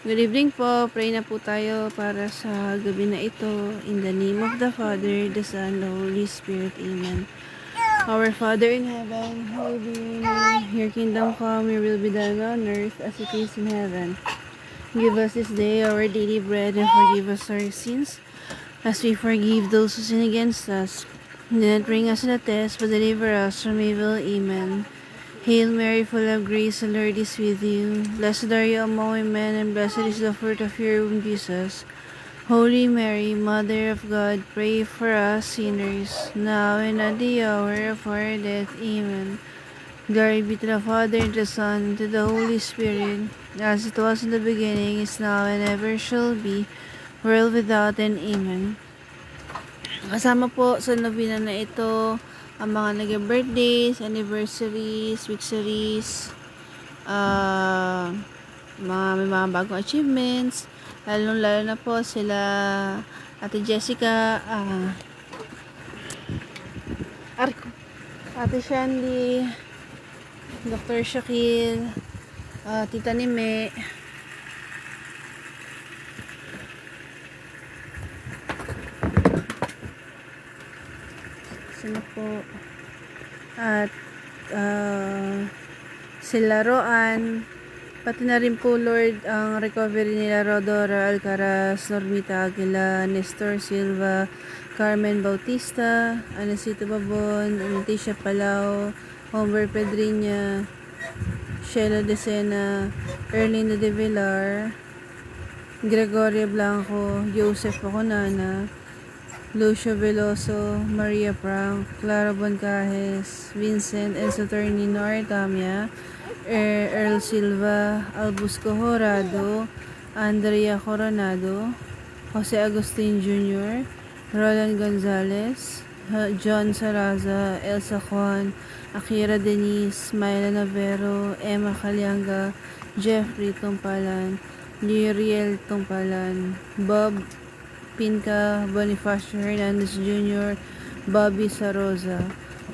Good evening po. Pray na po tayo para sa gabi na ito. In the name of the Father, the Son, the Holy Spirit. Amen. Our Father in heaven, hallowed be your name. Your kingdom come, your will be done on earth as it is in heaven. Give us this day our daily bread and forgive us our sins as we forgive those who sin against us. Do not bring us to the test, but deliver us from evil. Amen. Hail Mary, full of grace, the Lord is with you. Blessed are you among women, and blessed is the fruit of your womb, Jesus. Holy Mary, Mother of God, pray for us sinners, now and at the hour of our death. Amen. Glory be to the Father, and to the Son, and to the Holy Spirit, as it was in the beginning, is now, and ever shall be, world without end. Amen. Kasama po sa novena na ito ang mga nag-birthdays, anniversaries, weeksaries, may mga bagong achievements, lalo na po sila Ate Jessica, Ate Shandy, Dr. Shakil, Tita Nime, sino po, at sila Roan, pati na rin po Lord ang recovery nila Rodora Alcaraz, Normita Aguila, Nestor Silva, Carmen Bautista, Anacito Babon, Leticia Palau, Homer Pedriña, Sheila Decena, Erlinda de Villar, Gregoria Blanco, Joseph Oconana, Lucio Veloso, Maria Frank, Clara Boncajes, Vincent and Saturnino Artamia, Earl Silva, Albusco Horado, Andrea Coronado, Jose Agustin Jr., Roland Gonzalez, John Saraza, Elsa Juan, Akira Denise, Myla Navero, Emma Calyanga, Jeffrey Tumpalan, Liriel Tumpalan, Bob Pinca, Bonifacio Hernandez Jr., Bobby Saroza.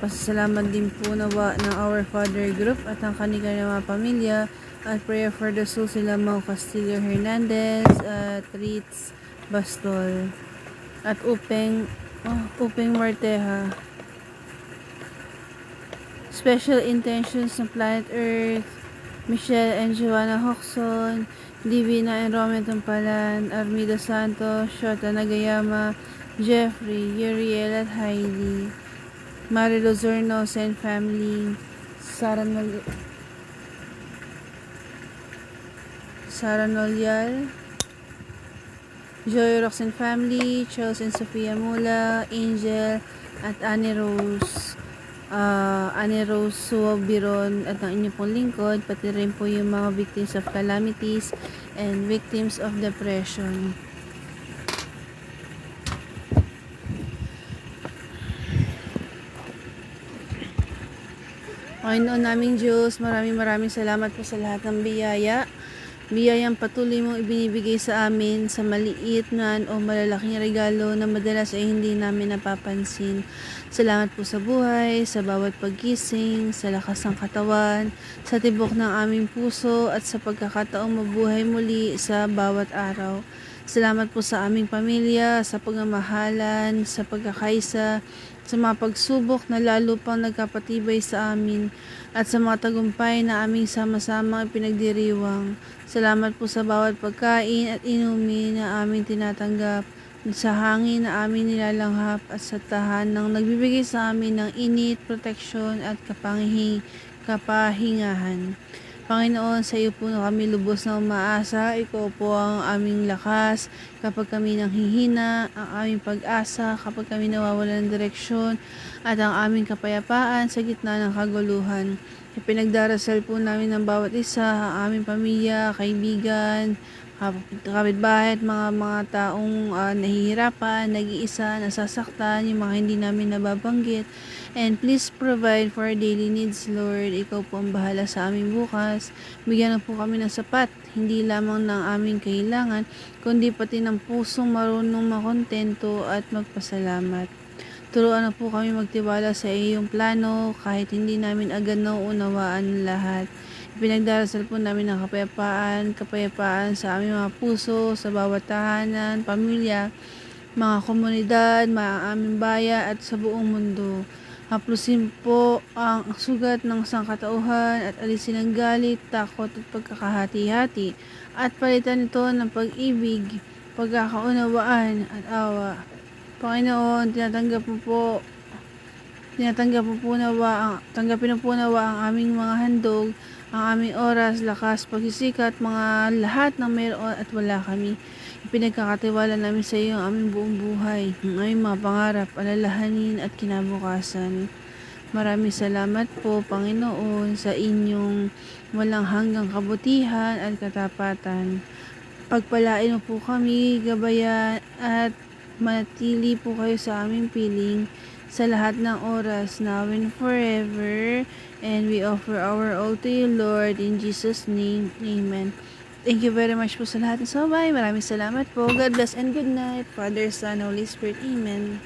Pasasalamat din po nawa ng Our Father Group at ang kanilang mga pamilya at prayer for the souls nila Mau Castillo Hernandez at Ritz Bastol at Upeng Marteja. Special intentions ng Planet Earth, Michelle and Joanna Hoxon, Divina and Roman Tumpalan, Armida Santos, Shota Nagayama, Jeffrey, Uriel at Heidi, Marilo Zornos and family, Sara Nolial, Joy Rox and family, Charles and Sofia Mula, Angel at Annie Rose Suwabiron at ang inyong pong lingkod, pati rin po yung mga victims of calamities and victims of depression. Panginoon naming Diyos, maraming salamat po sa lahat ng biyayang patuloy mong ibinibigay sa amin sa maliit na o malalaking regalo na madalas ay hindi namin napapansin. Salamat po sa buhay, sa bawat paggising, sa lakas ng katawan, sa tibok ng aming puso at sa pagkakataong mabuhay muli sa bawat araw. Salamat po sa aming pamilya, sa pagmamahalan, sa pagkakaisa, sa mga pagsubok na lalo pang nagkapatibay sa amin at sa mga tagumpay na aming sama-sama pinagdiriwang. Salamat po sa bawat pagkain at inumin na aming tinatanggap, sa hangin na aming nilalanghap at sa tahanang nagbibigay sa amin ng init, proteksyon at kapahingahan. Panginoon, sa iyo po na kami lubos na umaasa. Ikaw po ang aming lakas kapag kami nanghihina, ang aming pag-asa kapag kami nawawala ng direksyon, at ang aming kapayapaan sa gitna ng kaguluhan. Ipinagdarasal po namin ng bawat isa, ang aming pamilya, kaibigan, kapitbahay at mga taong nahihirapan, nag-iisa, nasasaktan, yung mga hindi namin nababanggit. And please provide for our daily needs, Lord. Ikaw po ang bahala sa aming bukas. Bigyan na po kami ng sapat, hindi lamang ng aming kailangan, kundi pati ng pusong marunong makontento at magpasalamat. Turuan na po kami magtiwala sa iyong plano kahit hindi namin agad nauunawaan lahat. Pinagdarasal po namin ng kapayapaan sa aming mga puso, sa bawat tahanan, pamilya, mga komunidad, mga aming bayan at sa buong mundo. Haplusin po ang sugat ng sangkatauhan at alisin ang galit, takot at pagkakahati-hati at palitan ito ng pag-ibig, pagkakaunawaan at awa. Panginoon, tanggapin po nawa ang aming mga handog, ang aming oras, lakas, pagsisikat, mga lahat ng mayroon at wala kami. Ipinagkakatiwala namin sa iyo ang aming buong buhay, ang aming mga pangarap, alalahanin at kinabukasan. Maraming salamat po, Panginoon, sa inyong walang hanggang kabutihan at katapatan. Pagpalain mo po kami, gabayan at manatili po kayo sa aming piling sa lahat ng oras, now and forever. And we offer our all to you, Lord, in Jesus' name. Amen. Thank you very much po sa lahat ng sabay. Maraming salamat po. God bless and good night. Father, Son, Holy Spirit. Amen.